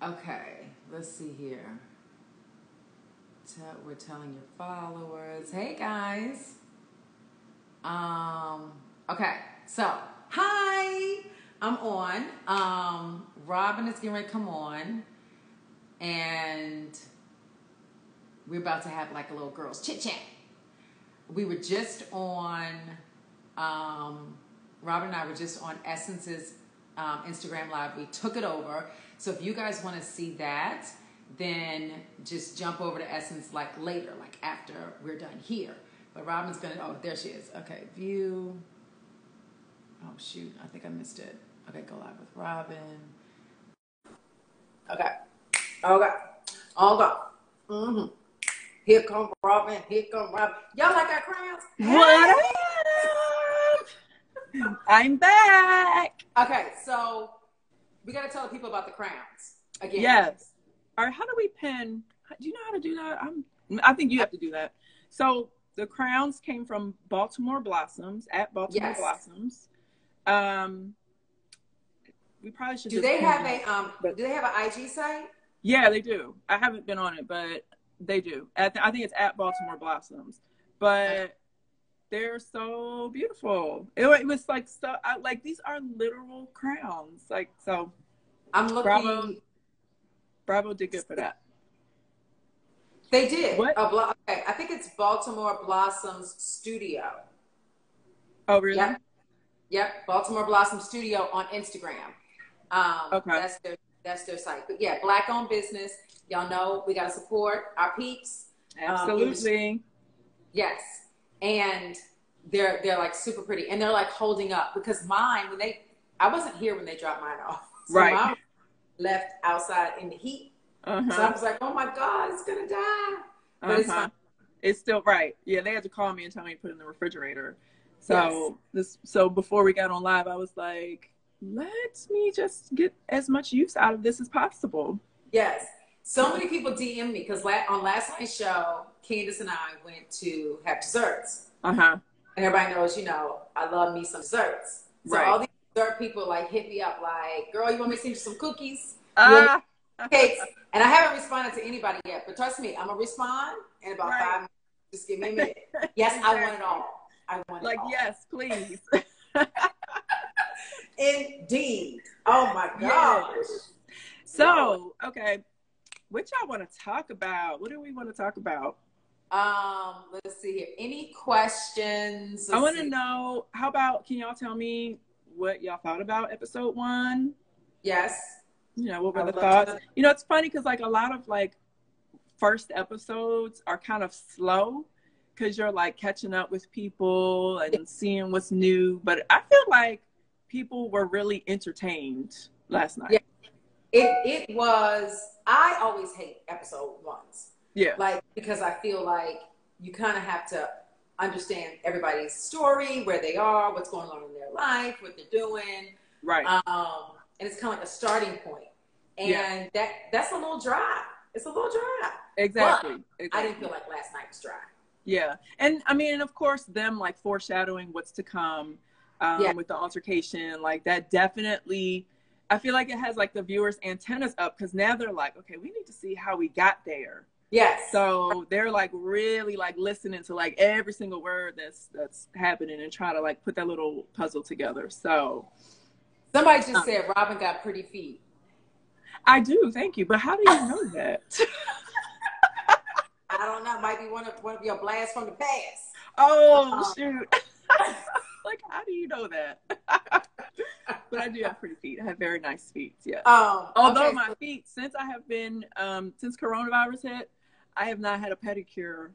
Okay, let's see here. We're telling your followers, hey guys. Okay, so hi, I'm on. Robin is getting ready to come on, and we're about to have like a little girls chit chat. We were just on. Robin and I were just on Essence's Instagram Live. We took it over. So if you guys want to see that, then just jump over to Essence like later, like after we're done here. But Robin's going to, oh, there she is. Okay, view. Oh, shoot. I think I missed it. Okay, go live with Robin. Okay. Okay. Mm-hmm. Here come Robin. Here come Robin. Y'all like our crowns? What up? I'm back. Okay, so we got to tell the people about the crowns again. Yes. All right, how do we pin? Do you know how to do that? I think you have to do that. So the crowns came from Baltimore Blossoms, at Baltimore Blossoms. We probably should. Do they have do they have an IG site? Yeah, they do. I haven't been on it, but they do. I think it's at Baltimore Blossoms. But they're so beautiful. It was like so. Like these are literal crowns. Like so. I'm looking. Bravo did good for that. They did. What? Okay, I think it's Baltimore Blossoms Studio. Oh, really? Yep. Baltimore Blossom Studio on Instagram. Okay. That's their site. But yeah, Black-owned business. Y'all know we got to support our peeps. Absolutely. Yes. And they're like super pretty. And they're like holding up. Because mine, I wasn't here when they dropped mine off. So right. mine left outside in the heat. So I was like, oh my God, it's going to die. But it's fine. It's still right. Yeah, they had to call me and tell me to put it in the refrigerator. So so before we got on live, I was like, let me just get as much use out of this as possible. Yes. So many people DM me because on last night's show, Candace and I went to have desserts. And everybody knows, I love me some desserts. So all these dessert people like hit me up like, girl, you want me to send you some cookies? Cakes? And I haven't responded to anybody yet, but trust me, I'm going to respond in about 5 minutes. Just give me a minute. Yes, exactly. I want it all. I want it all. Yes, please. Indeed. Oh my gosh. Yes. So, okay. What y'all want to talk about? What do we want to talk about? Let's see here. Any questions? I want to know, can y'all tell me what y'all thought about episode 1? Yes. What were the thoughts? It's funny because like a lot of like first episodes are kind of slow because you're like catching up with people and seeing what's new. But I feel like people were really entertained last night. Yeah. It was, I always hate episode 1s. Yeah. Like, because I feel like you kind of have to understand everybody's story, where they are, what's going on in their life, what they're doing. Right. And it's kind of like a starting point. And that's a little dry. It's a little dry. Exactly. I didn't feel like last night was dry. Yeah. And I mean, of course, them like foreshadowing what's to come with the altercation, like that definitely, I feel like it has like the viewers' antennas up because now they're like, okay, we need to see how we got there. Yes. So they're like really like listening to like every single word that's happening and trying to like put that little puzzle together. So somebody just said Robin got pretty feet. I do, thank you. But how do you know that? I don't know. It might be one of your blasts from the past. Oh shoot! Like, how do you know that? But I do have pretty feet. I have very nice feet. Yeah. Although my feet, since I have been since coronavirus hit, I have not had a pedicure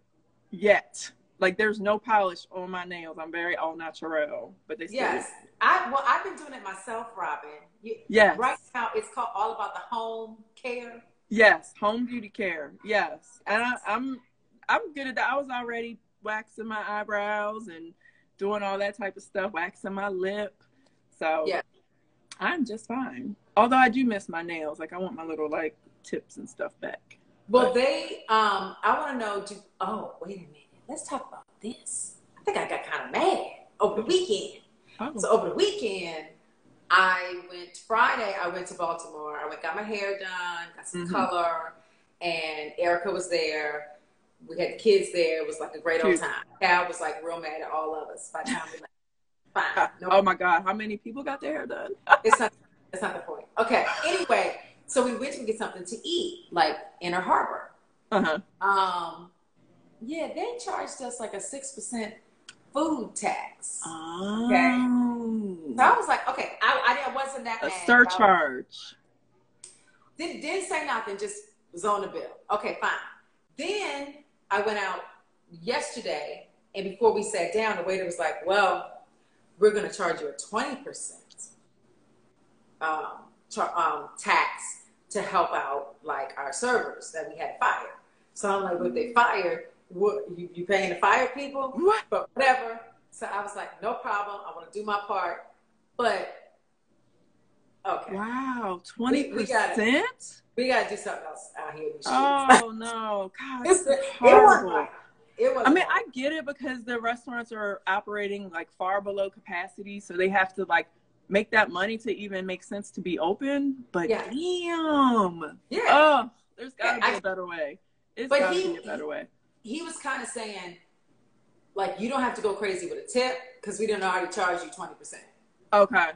yet. Like, there's no polish on my nails. I'm very all natural. But they still. Yes. I've been doing it myself, Robin. Yes. Right now, it's called all about the home care. Yes, home beauty care. Yes, and I'm good at that. I was already waxing my eyebrows and doing all that type of stuff, waxing my lip. So I'm just fine. Although I do miss my nails. Like, I want my little like tips and stuff back. Well, I want to know. Wait a minute. Let's talk about this. I think I got kind of mad over the weekend. So over the weekend, Friday, I went to Baltimore. Got my hair done, got some color, and Erica was there. We had the kids there. It was like a great old time. Cal was like real mad at all of us by the time we left. Fine. Oh my God. How many people got their hair done? That's not the point. Okay. Anyway, so we went to get something to eat, like Inner Harbor. Yeah, they charged us like a 6% food tax. Oh. Okay. So I was like, okay, I wasn't that mad. A surcharge. Didn't say nothing, just was on the bill. Okay, fine. Then I went out yesterday, and before we sat down, the waiter was like, well, we're going to charge you a 20% tax to help out like our servers that we had fired. So I'm like, what they fired? What you paying to fire people? What? But whatever. So I was like, no problem. I want to do my part. But okay. Wow, 20%? We gotta do something else out here. Oh no, God, it's horrible. It was. I mean, I get it because the restaurants are operating like far below capacity, so they have to like make that money to even make sense to be open. But damn, there's gotta be a better way. It's gotta be a better way. He was kind of saying, like, you don't have to go crazy with a tip because we didn't already charge you 20%. Okay.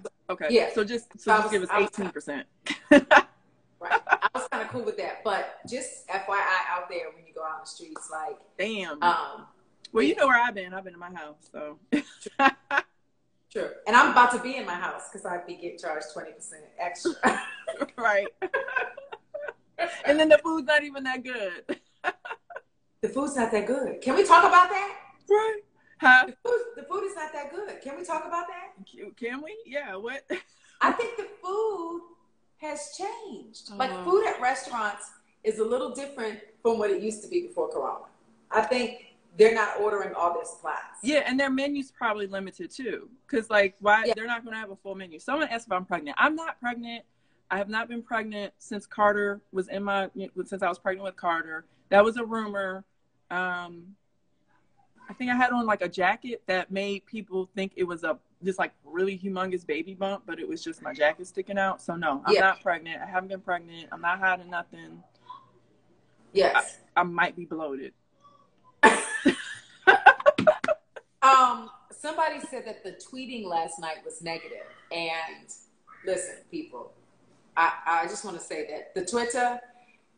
Yeah. So just give us 18%. Right. I was kind of cool with that, but just FYI out there when you go out on the streets, like, damn. Well, you know where I've been. I've been in my house, so. Sure. And I'm about to be in my house because I'd be getting charged 20% extra. Right. And then the food's not even that good. The food's not that good. Can we talk about that? Right. Huh? The food is not that good. Can we talk about that? Can we? Yeah. What? I think the food has changed. Like food at restaurants is a little different from what it used to be before Corona. I think they're not ordering all their supplies. Yeah, and their menu's probably limited too. Because like, why they're not going to have a full menu. Someone asked if I'm pregnant. I'm not pregnant. I have not been pregnant since Carter was since I was pregnant with Carter. That was a rumor. I think I had on like a jacket that made people think it was this like really humongous baby bump, but it was just my jacket sticking out. So no, I'm not pregnant. I haven't been pregnant. I'm not hiding nothing. Yes. I might be bloated. Somebody said that the tweeting last night was negative. And listen, people, I just want to say that the Twitter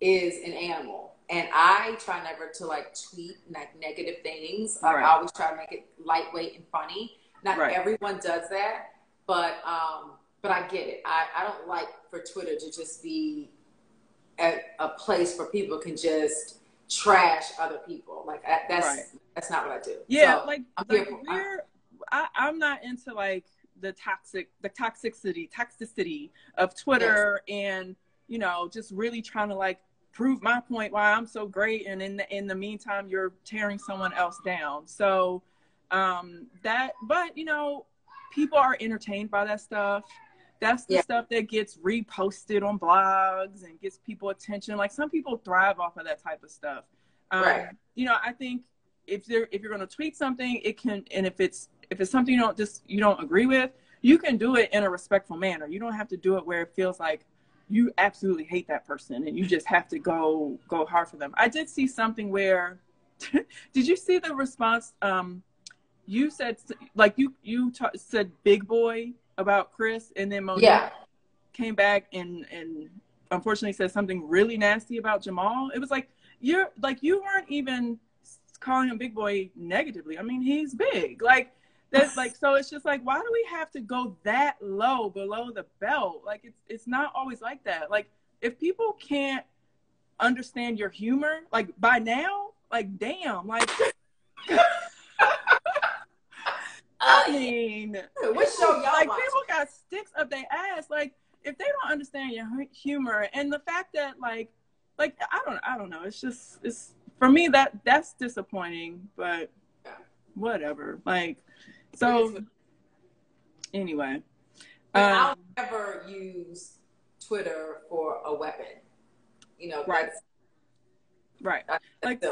is an animal. And I try never to like tweet like negative things. I always try to make it lightweight and funny. Not everyone does that, but I get it. I don't like for Twitter to just be a place where people can just trash other people. Like that's not what I do. Yeah, so, like I'm not into like the toxicity of Twitter and just really trying to like prove my point why I'm so great, and in the meantime you're tearing someone else down. So but people are entertained by that stuff. That's the stuff that gets reposted on blogs and gets people attention. Like some people thrive off of that type of stuff. I think if you're going to tweet something, it can, and if it's something you don't agree with, you can do it in a respectful manner. You don't have to do it where it feels like you absolutely hate that person and you just have to go hard for them. I did see something where, did you see the response? You said like you said big boy about Chris, and then Monique came back and unfortunately said something really nasty about Jamal. It was like you weren't even calling him big boy negatively. I mean, he's big. Like that's like, so it's just like, why do we have to go that low below the belt? Like it's not always like that. Like if people can't understand your humor, like by now, like damn, like I mean, what show y'all like watch? People got sticks up their ass. Like if they don't understand your humor and the fact that like I don't know. It's for me that's disappointing. But whatever. Like so. Anyway, I'll never use Twitter for a weapon. Right. Like.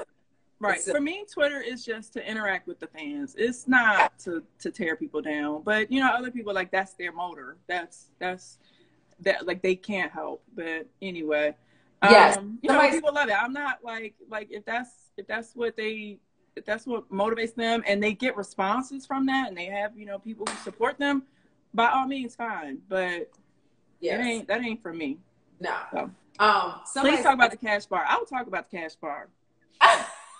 Right. For me, Twitter is just to interact with the fans. It's not to tear people down. But, you know, other people, like, that's their motor. That's that, like, they can't help. But anyway, yes. You know, people love it. I'm not like if that's what motivates them and they get responses from that and they have, you know, people who support them, by all means, fine. But that ain't for me. No. So. Please talk about the cash bar. I will talk about the cash bar.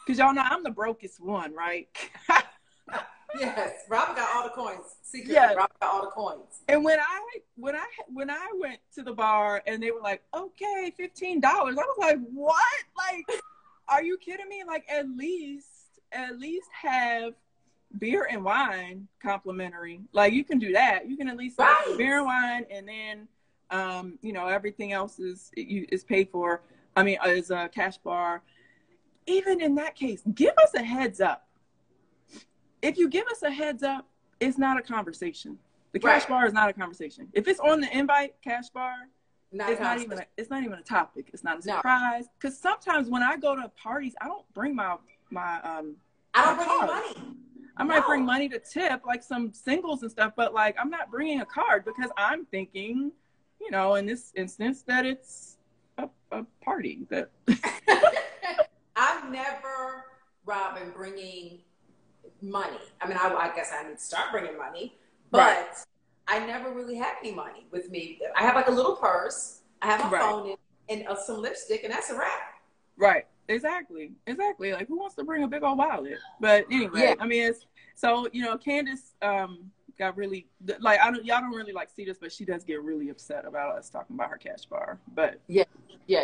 Because y'all know I'm the brokest one, right? Yes, Robin got all the coins. Secretly, yes. Robin got all the coins. And when I went to the bar and they were like, okay, $15, I was like, what? Like, are you kidding me? Like, at least have beer and wine complimentary. Like, you can do that. You can at least have beer and wine, and then you know, everything else is paid for. I mean, is a cash bar. Even in that case, give us a heads up. If you give us a heads up, it's not a conversation. The cash bar is not a conversation. If it's on the invite, cash bar, it's not even a topic. It's not a surprise. Because sometimes when I go to parties, I don't bring my I don't bring money. I might bring money to tip, like some singles and stuff, but like I'm not bringing a card because I'm thinking, you know, in this instance that it's a party that. I've never, Robin, bringing money. I mean, I guess I need to start bringing money, but I never really had any money with me. I have like a little purse. I have my phone and some lipstick, and that's a wrap. Right. Exactly. Like, who wants to bring a big old wallet? But anyway, I mean, so, you know, Candace got really, like, y'all don't really like see this, but she does get really upset about us talking about her cash bar. But yeah,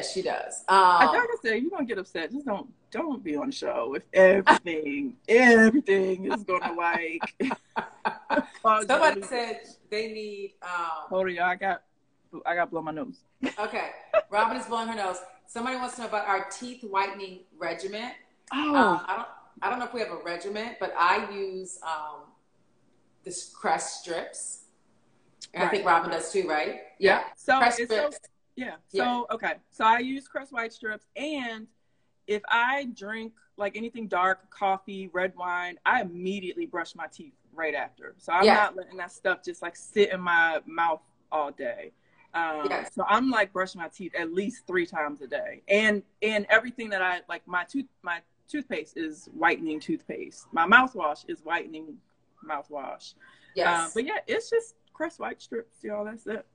she does. I think I said, you're gonna get upset. Just don't be on the show if everything is gonna like. Somebody said they need. Hold on, y'all. I got to blow my nose. Okay, Robin is blowing her nose. Somebody wants to know about our teeth whitening regimen. Oh, I don't know if we have a regimen, but I use this Crest strips. And I think Robin does too, right? Yeah. So Crest strips. Okay. So I use Crest white strips, and if I drink like anything dark, coffee, red wine, I immediately brush my teeth right after. So I'm not letting that stuff just like sit in my mouth all day. So I'm like brushing my teeth at least 3 times a day, and everything that I like, my toothpaste is whitening toothpaste. My mouthwash is whitening mouthwash. Yes. But yeah, it's just Crest white strips, y'all. That's it.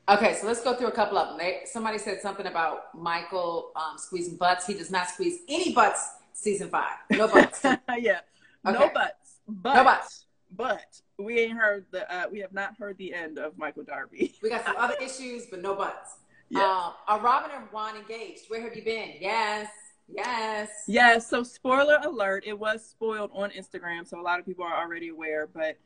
Okay, so let's go through a couple of them. Somebody said something about Michael squeezing butts. He does not squeeze any butts. Season 5, no butts. Yeah, okay. No butts. No butts. But we ain't heard we have not heard the end of Michael Darby. We got some other issues, but no butts. Yes. Are Robin and Juan engaged? Where have you been? Yes. So spoiler alert, it was spoiled on Instagram, so a lot of people are already aware, but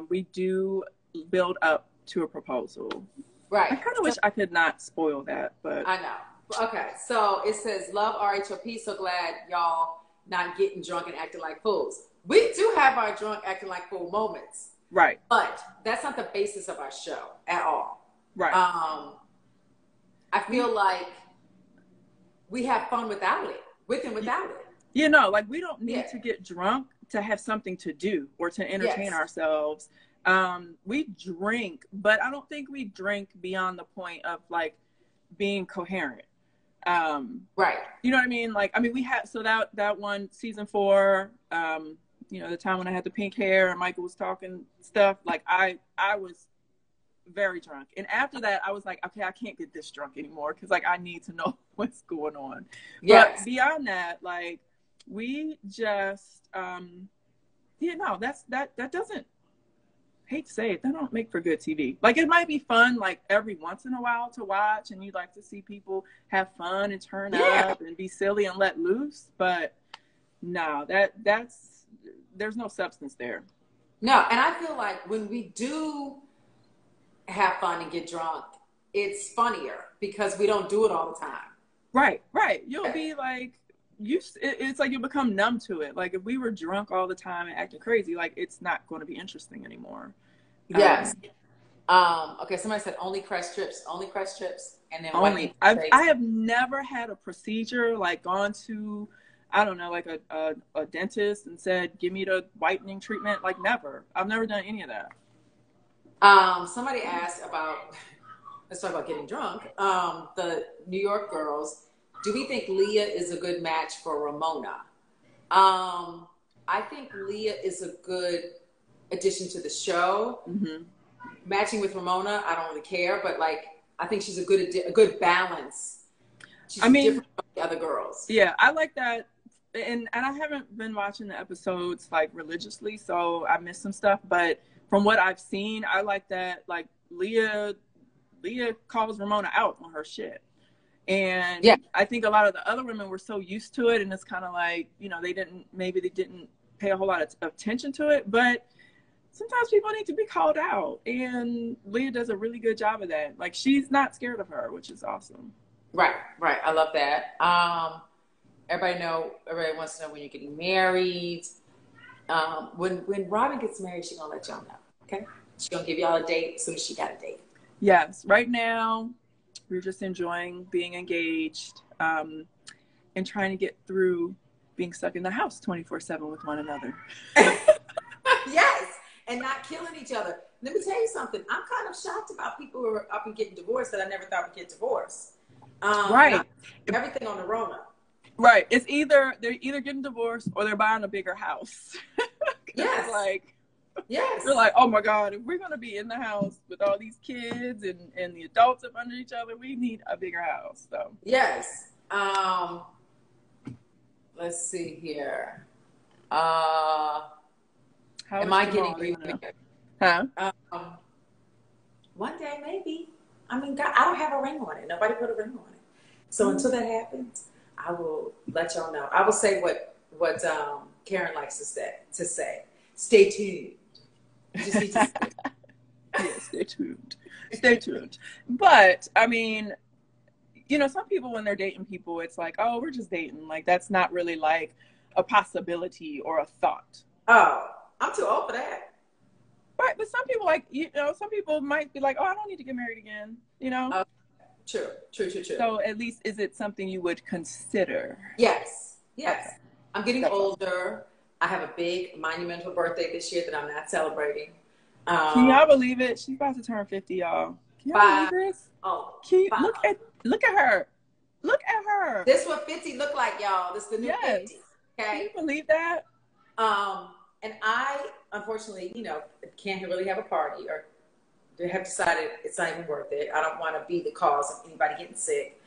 we do build up to a proposal. Right. I kind of wish I could not spoil that, but I know. Okay, so it says, love RHOP, so glad y'all not getting drunk and acting like fools. We do have our drunk acting like fool moments. Right. But that's not the basis of our show at all. Right. I feel like we have fun without it, with and without it. You know, like we don't need to get drunk to have something to do or to entertain ourselves. We drink, but I don't think we drink beyond the point of like being coherent. Right. You know what I mean? Like, I mean, we had, so that one, season 4, you know, the time when I had the pink hair and Michael was talking stuff, like I was very drunk. And after that, I was like, okay, I can't get this drunk anymore. Cause like, I need to know what's going on. Yes. But beyond that, like we just, you know, that doesn't, hate to say it, that don't make for good TV. Like it might be fun like every once in a while to watch, and you'd like to see people have fun and turn up and be silly and let loose, but no, there's no substance there. No, and I feel like when we do have fun and get drunk, it's funnier because we don't do it all the time. Right. You'll be like, it's like you become numb to it. Like if we were drunk all the time and acting crazy, like it's not going to be interesting anymore. Yes. Okay. Somebody said only Crest strips, and then only. I have never had a procedure like gone to I don't know, like a dentist and said, give me the whitening treatment? Like, never. I've never done any of that. Somebody asked about, let's talk about getting drunk. The New York girls, do we think Leah is a good match for Ramona? I think Leah is a good addition to the show. Mm-hmm. Matching with Ramona, I don't really care, but like, I think she's a good balance. She's different from the other girls. Yeah, I like that. And I haven't been watching the episodes like religiously, so I missed some stuff. But from what I've seen, I like that. Like Leah calls Ramona out on her shit, and I think a lot of the other women were so used to it, and it's kind of like, you know, they didn't pay a whole lot of attention to it. But sometimes people need to be called out, and Leah does a really good job of that. Like, she's not scared of her, which is awesome. Right. I love that. Everybody wants to know when you're getting married. When Robin gets married, she's gonna let y'all know. Okay, she's gonna give y'all a date as soon as she got a date. Yes. Right now, we're just enjoying being engaged, and trying to get through being stuck in the house 24/7 with one another. Yes, and not killing each other. Let me tell you something. I'm kind of shocked about people who are up and getting divorced that I never thought would get divorced. Right. Everything on the Rona. Right. It's they're either getting divorced or they're buying a bigger house. Yes. Like, yes. They're like, oh my God, if we're going to be in the house with all these kids and the adults up under each other, we need a bigger house. So. Yes. Let's see here. Am I getting remarried? Huh? One day, maybe. I mean, God, I don't have a ring on it. Nobody put a ring on it. So until that happens, I will let y'all know. I will say what Karen likes to say. Stay tuned. You just need to yeah, stay tuned. Stay tuned. But, I mean, you know, some people, when they're dating people, it's like, oh, we're just dating. Like, that's not really like a possibility or a thought. Oh, I'm too old for that. Right, but some people, like, you know, some people might be like, oh, I don't need to get married again, you know? True. So at least, is it something you would consider? Yes. Okay. I'm getting older. I have a big monumental birthday this year that I'm not celebrating. Can y'all believe it? She's about to turn 50, y'all. Can y'all believe this? Oh, look at her. Look at her. This is what 50 look like, y'all. This is the new 50. Okay. Can you believe that? And I, unfortunately, you know, can't really have a party, or they have decided it's not even worth it. I don't want to be the cause of anybody getting sick.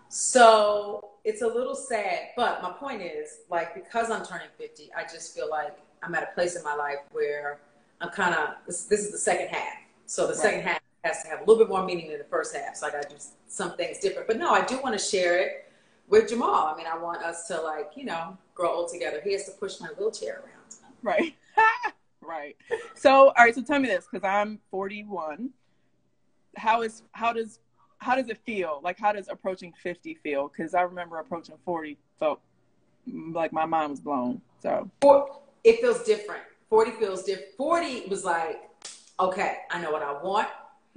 So it's a little sad, but my point is, like, because I'm turning 50, I just feel like I'm at a place in my life where I'm kind of, this is the second half. So the second half has to have a little bit more meaning than the first half. So I got to do some things different. But no, I do want to share it with Jamal. I mean, I want us to, like, you know, grow old together. He has to push my wheelchair around. Right. Right. So, all right. So tell me this, because I'm 41. How does it feel? Like, how does approaching 50 feel? Because I remember approaching 40 felt like my mind was blown. So it feels different. 40 feels different. 40 was like, okay, I know what I want.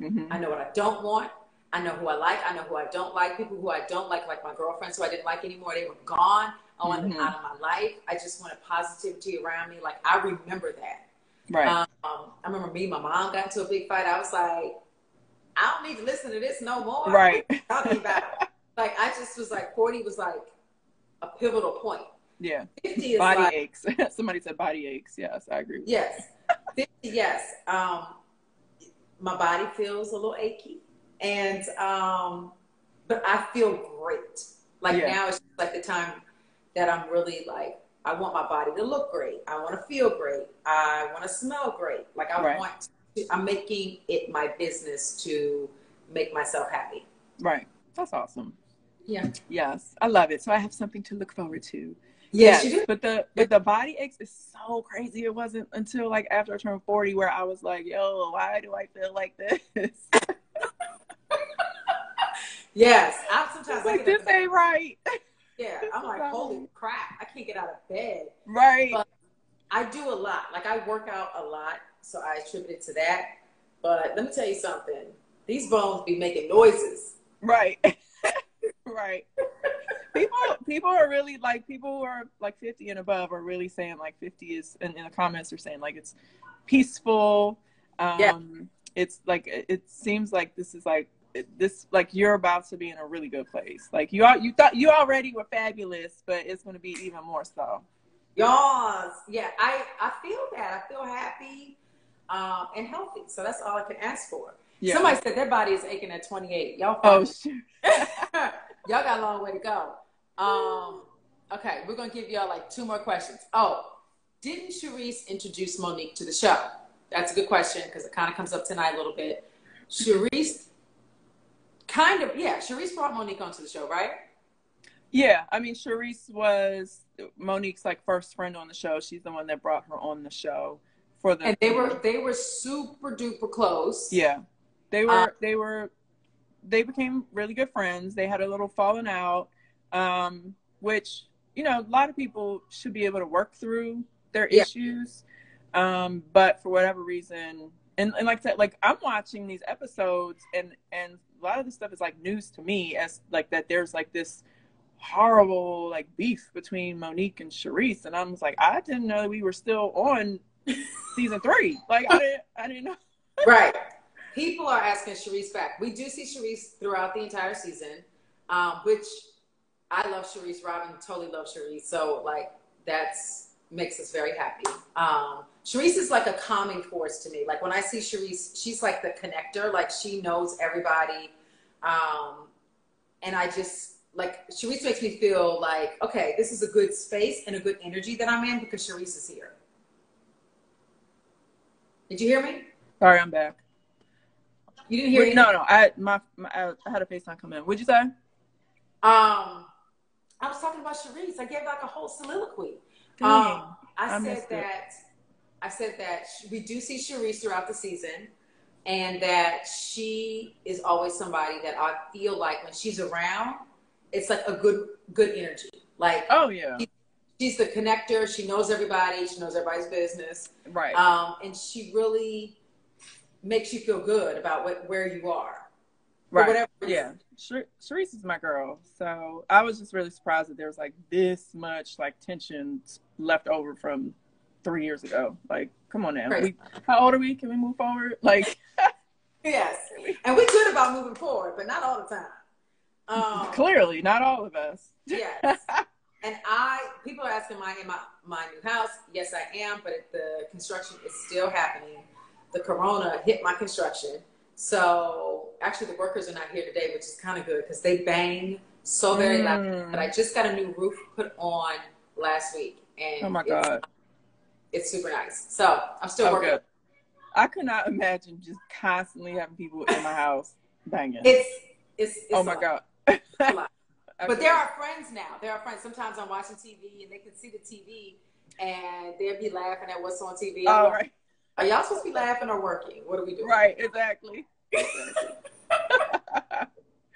Mm-hmm. I know what I don't want. I know who I like. I know who I don't like. People who I don't like my girlfriends who I didn't like anymore, they were gone. I want them out of my life. I just wanted positivity around me. Like, I remember that. Right. I remember me and my mom got into a big fight. I was like, I don't need to listen to this no more. Right. What are you talking about? Like, I just was like, 40 was like a pivotal point. Yeah. 50 is body like, aches. Somebody said body aches. Yes, I agree with yes. 50, yes. My body feels a little achy. And, but I feel great. Like, now it's just like the time that I'm really like, I want my body to look great. I want to feel great. I want to smell great. Like, I'm making it my business to make myself happy. Right. That's awesome. Yeah. Yes. I love it. So I have something to look forward to. Yes, you do. But the body aches is so crazy. It wasn't until like after I turned 40 where I was like, yo, why do I feel like this? Yes. I sometimes like, this ain't right. Yeah. I'm like, holy crap, I can't get out of bed. Right. But I do a lot. Like, I work out a lot, so I attribute it to that. But let me tell you something. These bones be making noises. Right. Right. People are really like, people who are like 50 and above are really saying like 50 is, and in the comments are saying like it's peaceful. It's like, it seems like this is like this, like you're about to be in a really good place. Like you thought you already were fabulous, but it's going to be even more so. Yes, yeah, I feel that. I feel happy and healthy. So that's all I can ask for. Yeah. Somebody said their body is aching at 28. Y'all funny. Oh, shoot. Y'all got a long way to go. Okay, we're going to give y'all like 2 more questions. Oh, didn't Charisse introduce Monique to the show? That's a good question because it kind of comes up tonight a little bit. Charisse Charisse brought Monique onto the show, right? Yeah, I mean, Charisse was Monique's like first friend on the show. She's the one that brought her on the show for the. And they were super duper close. Yeah, they became really good friends. They had a little falling out, which, you know, a lot of people should be able to work through their issues. But for whatever reason, and like I said, like I'm watching these episodes and a lot of this stuff is like news to me, as like that there's like this horrible like beef between Monique and Charisse, and I was like, I didn't know we were still on season 3. Like I didn't know. Right. People are asking Charisse back. We do see Charisse throughout the entire season, which I love Charisse. Robin totally loves Charisse. So like makes us very happy. Charisse is like a calming force to me. Like when I see Charisse, she's like the connector. Like she knows everybody. And I just, like, Charisse makes me feel like, okay, this is a good space and a good energy that I'm in because Charisse is here. Did you hear me? Sorry, I'm back. You didn't hear me? No. I had a FaceTime come in. What'd you say? I was talking about Charisse. I gave like a whole soliloquy. I said that we do see Charisse throughout the season, and that she is always somebody that I feel like when she's around, it's like a good energy. Like, oh yeah, she's the connector. She knows everybody. She knows everybody's business. Right. And she really makes you feel good about where you are. Right. Yeah. Charisse is my girl. So I was just really surprised that there was like this much like tension left over from 3 years ago. Like, come on now. Right. How old are we? Can we move forward? Like, yes. And we're good about moving forward, but not all the time. Clearly, not all of us. Yes. And people are asking, am I in my new house? Yes, I am, but the construction is still happening. The corona hit my construction. So actually the workers are not here today, which is kind of good because they bang so very loud. But I just got a new roof put on last week. And oh my God. It's super nice. So I'm still working. Good. I could not imagine just constantly having people in my house banging. It's oh my God. A lot. But there are friends now. There are friends. Sometimes I'm watching TV and they can see the TV and they'll be laughing at what's on TV. Oh, right. Are y'all supposed to be laughing or working? What are we doing? Right, exactly.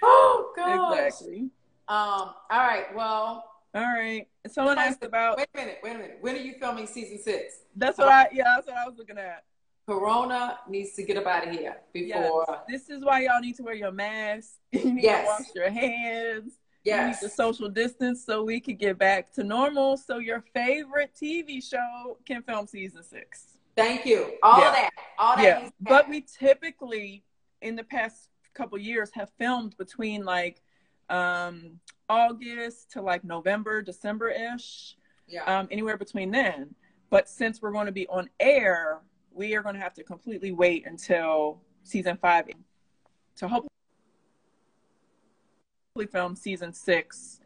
Oh, gosh. Exactly. All right, well. All right. Someone asked about. Wait a minute. When are you filming season 6? That's what I was looking at. Corona needs to get up out of here before. Yes. This is why y'all need to wear your mask. You need to wash your hands. Yes. You need to social distance so we can get back to normal so your favorite TV show can film season 6. Thank you. All that. Yeah. But we typically, in the past couple years, have filmed between like August to like November, December-ish. Yeah. Anywhere between then. But since we're going to be on air, we are going to have to completely wait until season 5 to hopefully film season 6,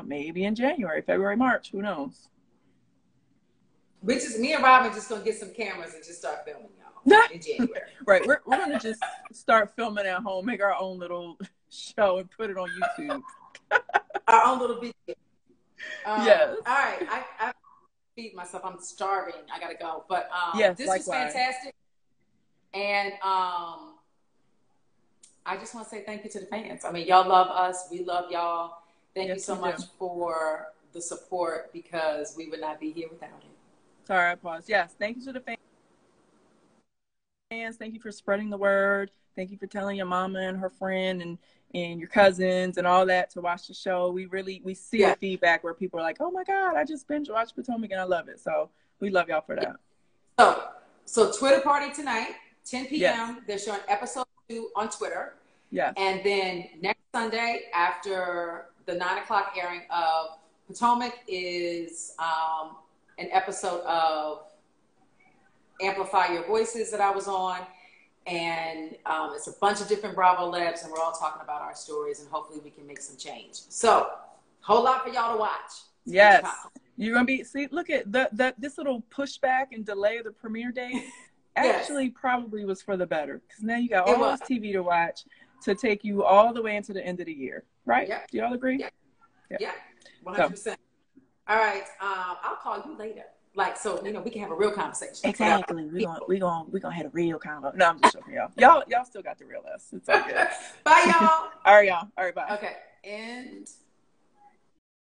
maybe in January, February, March, who knows? Me and Robin just going to get some cameras and just start filming, y'all, in January. Right. We're going to just start filming at home, make our own little show and put it on YouTube. Our own little video. Yes. All right. I feed myself. I'm starving. I got to go. But yes, this likewise. was fantastic. And I just want to say thank you to the fans. I mean, y'all love us. We love y'all. Thank you so much for the support because we would not be here without it. Sorry, I paused. Yes, thank you to the fans. fans. Thank you for spreading the word. Thank you for telling your mama and her friend and your cousins and all that to watch the show. We see the feedback where people are like, oh my God, I just binge watched Potomac and I love it. So we love y'all for that. So Twitter party tonight, 10 p.m. Yes. They're showing episode 2 on Twitter. Yes. And then next Sunday, after the 9 o'clock airing of Potomac, is an episode of Amplify Your Voices that I was on. And it's a bunch of different Bravo Labs, and we're all talking about our stories, and hopefully we can make some change. So, whole lot for y'all to watch. Yes. You're going to be, look at this little pushback and delay of the premiere date actually probably was for the better, because now you got all this TV to watch to take you all the way into the end of the year, right? Yeah. Do y'all agree? Yeah. 100%. So. All right. I'll call you later. Like, so, we can have a real conversation. Exactly. We're gonna have a real convo. No, I'm just joking, y'all. Y'all still got the real us. It's all good. Bye, y'all. All right, y'all. All right, bye. Okay. And